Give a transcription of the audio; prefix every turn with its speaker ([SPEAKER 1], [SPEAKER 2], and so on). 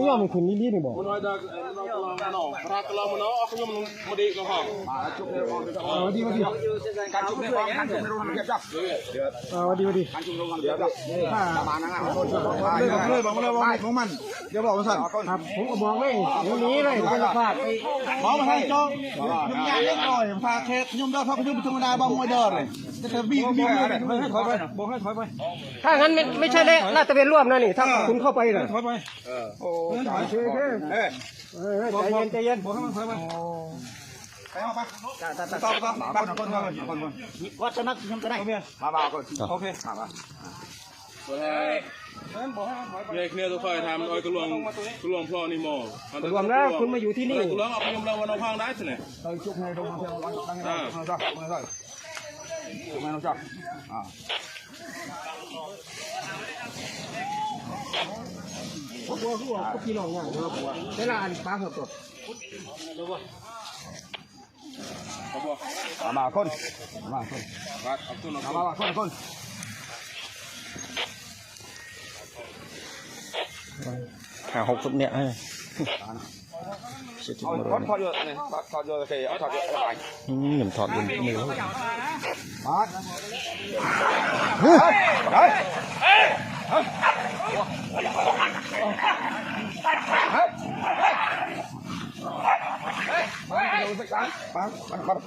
[SPEAKER 1] ยอมเป็นคนนี้นี่บอก
[SPEAKER 2] มันน้อยดอกน้องรักเรามันเนาะเขายอมมาดีกับเขา
[SPEAKER 1] ดีมาดี
[SPEAKER 3] การชุมนุมการชุมนุมเก็บจับ
[SPEAKER 1] ดีมาดี
[SPEAKER 3] การชุมนุมเดี๋ยวจับประมาณนั้น
[SPEAKER 1] บอกเลยของมันเดี๋ยวบอกสั่นครับผมก็บอกเลยเดี๋ยวนี้เลยเป็นราคาบอกมาให้จองยุ่งยากเล็กน้อยพาแขกยุ่งได้พาไปยุ่งธรรมดาบางมวยเดินเลยจะเธอบีให้ถอยไปบอกให้ถอยไปถ้างั้นไม่ใช่เลยลาดตระเวนร่วมนะนี่ถ้าคุณเข้าไปเลยถอยไปโอ้ใจเย็นใจเย็นบอกให้มันถอยไปไปเอาไปคนวัดนักทำจะได้
[SPEAKER 3] มาคน
[SPEAKER 1] โอเค
[SPEAKER 3] มา
[SPEAKER 2] เด็กเนี่ยตัวคอยทำอ้อยกระลวงพลอนี่โม่
[SPEAKER 1] รวมแล้วคุณมาอยู่ที่นี่
[SPEAKER 2] กระลวงเอาไปยมเราวันเอาพังได้สิเนี่ย
[SPEAKER 1] จุกในตรงนั้นตั้งใจจุกในน้องจ้าพวกพี่น้องเนี่ยเวลาอันป้าเหรอมาคน60เนี่ย
[SPEAKER 3] ถอดเยอะเลยถอดเยอะโอเคเอาถอดเยอะไป
[SPEAKER 1] หนึ่งถอดบนมือมา
[SPEAKER 3] ปัง